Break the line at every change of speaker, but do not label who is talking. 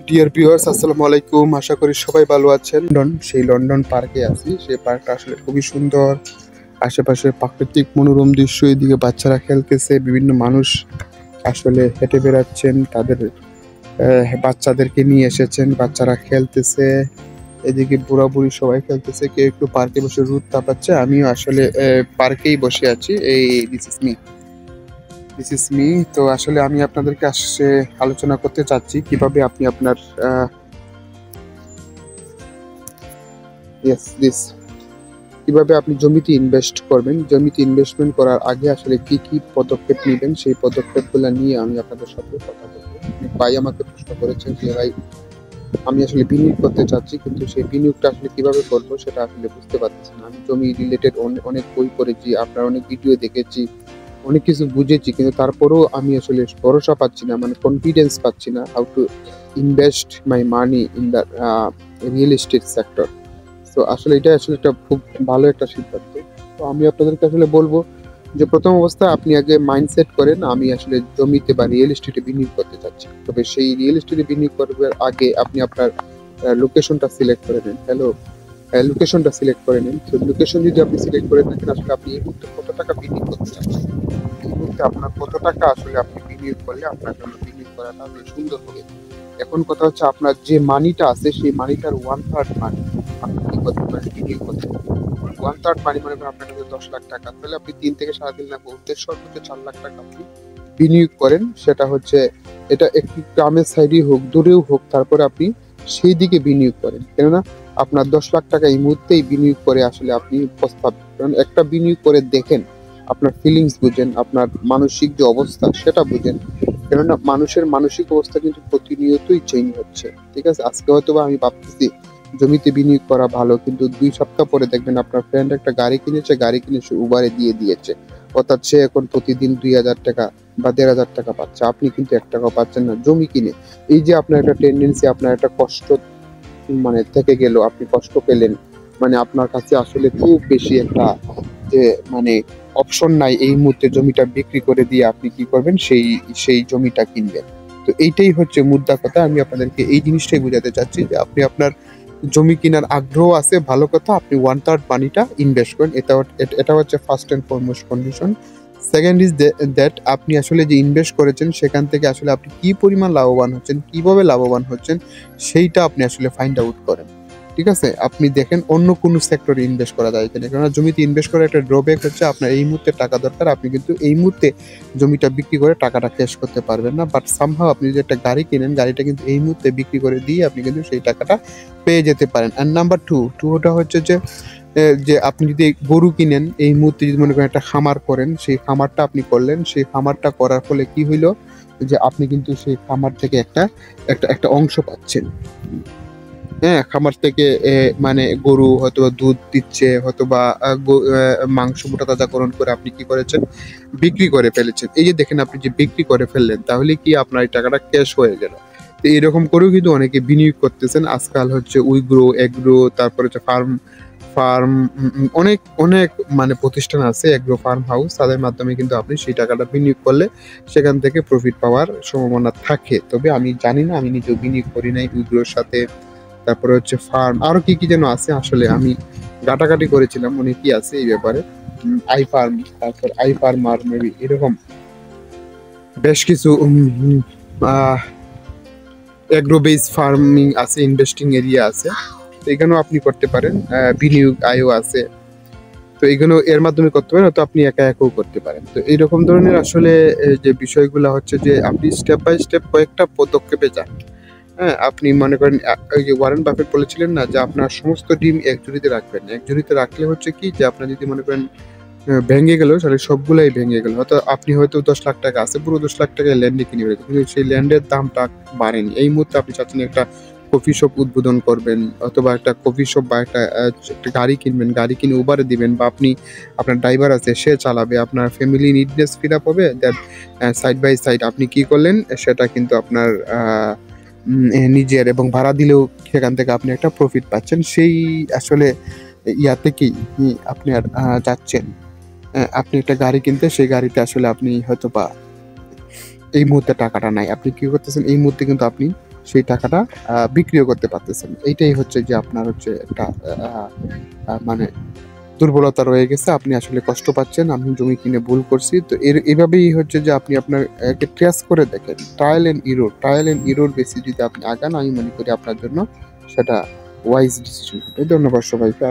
Dear viewers, আসসালামু আলাইকুম। আশা করি সবাই ভালো আছেন। লন্ডন পার্কে আছি। সেই পার্কটা আসলে খুবই সুন্দর। আশেপাশে প্রাকৃতিক মনোরম দৃশ্য, এদিকে বাচ্চারা খেলতেছে, বিভিন্ন মানুষ আসলে হেঁটে বেড়াচ্ছেন, তাদের বাচ্চাদেরকে নিয়ে এসেছেন, বাচ্চারা খেলতেছে। এদিকে বুড়া বুড়ি সবাই খেলতেছে, কেউ একটু পার্কে বসে রোদ তাপাচ্ছে। আমিও আসলে পার্কেই বসে আছি। This is me. তো আসলে আমি আপনাদেরকে আলোচনা করতে চাচ্ছি কিভাবে আপনি আপনার দিস কিভাবে আপনি জমিতে ইনভেস্ট করবেন। জমিতে ইনভেস্টমেন্ট করার আগে আসলে কি কি পদক্ষেপ নেবেন, সেই পদক্ষেপগুলো নিয়ে আমি আপনাদের সাথে কথা বলবো। ভাই আমাকে প্রশ্ন করেছেন যে ভাই, আমি আসলে বিনিয়োগ করতে চাচ্ছি, কিন্তু সেই বিনিয়োগটা আসলে কিভাবে করবো সেটা আসলে বুঝতে পারতেছি না। আমি জমি রিলেটেড অনেক বই পড়েছি, আপনার অনেক ভিডিও দেখেছি, অনেক কিছু বুঝেছি, কিন্তু তারপরেও আমি আসলে ভরসা পাচ্ছি না, মানে কনফিডেন্স পাচ্ছি না how to invest my money in the real estate sector. তো আসলে এটা আসলে একটা খুব ভালো একটা সিদ্ধান্ত। তো আমি আপনাদেরকে আসলে বলবো যে প্রথম অবস্থায় আপনি আগে মাইন্ডসেট করেন, আমি আসলে জমিতে বা রিয়েল এস্টেটে বিনিয়োগ করতে চাচ্ছি। তবে সেই রিয়েল এস্টেটে বিনিয়োগ করবার আগে আপনি আপনার লোকেশনটা সিলেক্ট করে নেন। লোকেশনটা সিলেক্ট করে নিন। তো লোকেশন যদি আপনি সিলেক্ট করে থাকেন, আসলে আপনি এই মুহূর্তে কত টাকা বিনিয়োগ করতে চাচ্ছেন, এই মুহূর্তে আপনার কত টাকা আসলে আপনি বিনিয়োগ করলে আপনার জন্য বিনিয়োগ করাটা আসলে সুন্দর হবে। এখন কথা হচ্ছে, আপনার যে মানিটা আছে সেই মানিটার 1/3 মানি আপনি কি করতে পারেন, বিনিয়োগ করতে পারেন। 1/3 মানি মানে করেন আপনার কাছে 10 লাখ টাকা, তাহলে আপনি 3 থেকে 3.5 লাখ বলতে সর্বোচ্চ 4 লাখ টাকা আপনি বিনিয়োগ করেন। সেটা হচ্ছে, এটা একটি গ্রামের সাইডেই হোক, দূরেও হোক, তারপরে আপনি সেই দিকে বিনিয়োগ করেন। কেননা আপনার 10 লাখ টাকা এই মুহূর্তেই বিনিয়োগ করে আসলে আপনি পস্তাবেন। কারণ একটা বিনিয়োগ করে দেখেন, আপনার ফিলিংস বুঝেন, আপনার মানসিক যে অবস্থা সেটা বুঝেন। কেননা মানুষের মানসিক অবস্থা কিন্তু প্রতিনিয়তই চেঞ্জ হচ্ছে। ঠিক আছে, আজকে হয়তো বা আমি ভাবতেছি জমিতে বিনিয়োগ করা ভালো, কিন্তু 2 সপ্তাহ পরে দেখবেন আপনার ফ্রেন্ড একটা গাড়ি কিনেছে, উবারে দিয়ে দিয়েছে। অর্থাৎ সে এখন প্রতিদিন 2,000 টাকা বা 1,500 টাকা পাচ্ছে, আপনি কিন্তু 1 টাকাও পাচ্ছেন না জমি কিনে। এই যে আপনার একটা টেন্ডেন্সি, আপনার একটা কষ্ট মানে থেকে গেল, আপনি কষ্ট পেলেন, মানে আপনার কাছে আসলে খুব বেশি একটা যে মানে অপশন নাই এই মুহূর্তে জমিটা বিক্রি করে দিয়ে আপনি কি করবেন, সেই জমিটা কিনবেন। তো এইটাই হচ্ছে মুদ্রা কথা। আমি আপনাদেরকে এই জিনিসটাই বোঝাতে চাচ্ছি যে আপনি আপনার জমি কেনার আগ্রহ আছে, ভালো কথা, আপনি 1/3 মানিটা ইনভেস্ট করেন। এটা হচ্ছে first and foremost condition. Second is that আপনি আসলে যে ইনভেস্ট করেছেন সেখান থেকে আসলে আপনি কি পরিমাণ লাভবান হচ্ছেন, কিভাবে লাভবান হচ্ছেন, সেইটা আপনি আসলে ফাইন্ড আউট করেন। ঠিক আছে, আপনি দেখেন অন্য কোনো সেক্টরে ইনভেস্ট করা যায় কিনা। কেননা জমিতে ইনভেস্ট করার একটা ড্রব্যাক হচ্ছে, আপনার এই মুহূর্তে টাকা দরকার, আপনি কিন্তু এই মুহূর্তে জমিটা বিক্রি করে টাকাটা ক্যাশ করতে পারবেন না। বাট সামহাও আপনি যদি একটা গাড়ি কিনেন, গাড়িটা কিন্তু এই মুহূর্তে বিক্রি করে দিয়ে আপনি কিন্তু সেই টাকাটা পেয়ে যেতে পারেন। অ্যান্ড নাম্বার টুটা হচ্ছে যে আপনি যদি গরু কিনেন, এই মুহূর্তে যদি মনে করেন একটা খামার করেন, সেই খামারটা আপনি করলেন, সেই খামারটা করার ফলে কি হইলো, যে আপনি কিন্তু সেই খামার থেকে একটা একটা একটা অংশ পাচ্ছেন। হ্যাঁ, খামার থেকে মানে গরু হয়তোবা দুধ দিচ্ছে, হয়তোবা মাংস মোটাতাজাকরণ করে আপনি কি করেছেন, বিক্রি করে ফেলেছেন। এই যে দেখেন, আপনি যে বিক্রি করে ফেললেন, তাহলে কি আপনার এই টাকাটা ক্যাশ হয়ে গেল। তো এরকম করেও কিন্তু অনেকে বিনিয়োগ করতেছেন। আজকাল হচ্ছে উইগ্রো, এগ্রো, তারপর হচ্ছে ফার্ম ফার্ম অনেক অনেক মানে প্রতিষ্ঠান আছে, এগ্রো ফার্ম হাউস, তাদের মাধ্যমে কিন্তু আপনি সেই টাকাটা বিনিয়োগ করলে সেখান থেকে প্রফিট পাওয়ার সম্ভাবনা থাকে। তবে আমি জানি না, আমি নিজেও বিনিয়োগ করি নাই উইগ্রোর সাথে। তারপরে হচ্ছে ফার্ম, আরো কি কি যেন আছে, আসলে আমি ঘাটাঘাটি করেছিলাম অনেক কি আছে এই ব্যাপারে। আই ফার্ম, তারপর আই ফার্মার, মেবি এরকম বেশ কিছু এগ্রো বেস ফার্মিং আছে, ইনভেস্টিং এরিয়া আছে। তো এখানেও আপনি করতে পারেন, বিনিয়োগ আয়ও আছে। তো এগুলো এর মাধ্যমে করতে পারেন, তো আপনি একা একাও করতে পারেন। তো এইরকম ধরনের আসলে যে বিষয়গুলো হচ্ছে যে আপনি স্টেপ বাই স্টেপ কয়েকটা পদক্ষেপে যান। হ্যাঁ, আপনি মনে করেন ওই যে ওয়ারেন বাফেট বলেছিলেন না, যে আপনার সমস্ত ডিম এক ঝুড়িতে রাখবেন। এক ঝুড়িতে রাখলে হচ্ছে কি, যে আপনার যদি মনে করেন ভেঙে গেল, তাহলে সবগুলাই ভেঙে গেল। হয়তো আপনি হয়তো 10 লাখ টাকা আছে, পুরো 10 লাখ টাকায় ল্যান্ডে কিনে ফেলেছেন, কিন্তু সেই ল্যান্ডের দামটা বাড়েনি। এই মুহূর্তে আপনি চাচ্ছেন একটা কফি শপ উদ্বোধন করবেন, অথবা একটা কফি শপ বা একটা গাড়ি কিনবেন, গাড়ি কিনে উবারে দিবেন, বা আপনি আপনার ড্রাইভার আছে সে চালাবে, আপনার ফ্যামিলি নিডনেস ফিল আপ হবে। দ্যাট সাইড বাই সাইড আপনি কি করলেন, সেটা কিন্তু আপনার নিজের, এবং ভাড়া দিলেও সেখান থেকে আপনি একটা প্রফিট পাচ্ছেন। সেই আসলে ইয়া থেকেই আপনি আর যাচ্ছেন। আপনি একটা গাড়ি কিনতে, সেই গাড়িতে আসলে আপনি হয়তো বা এই মুহূর্তে টাকাটা নাই, আপনি কি করতেছেন, এই মুহূর্তে কিন্তু আপনি সেই টাকাটা বিক্রিও করতে পারতেছেন। এইটাই হচ্ছে যে আপনার হচ্ছে একটা মানে দুর্বলতা রয়ে গেছে। আপনি আসলে কষ্ট পাচ্ছেন, আমি জমি কিনে ভুল করছি। তো এভাবেই হচ্ছে যে আপনি আপনার কে ট্রেস করে দেখেন। ট্রায়াল অ্যান্ড এরর বেসিস যদি আপনি আগান, আমি মনে করি আপনার জন্য সেটা ওয়াইজ ডিসিশন হবে। ধন্যবাদ সবাইকে।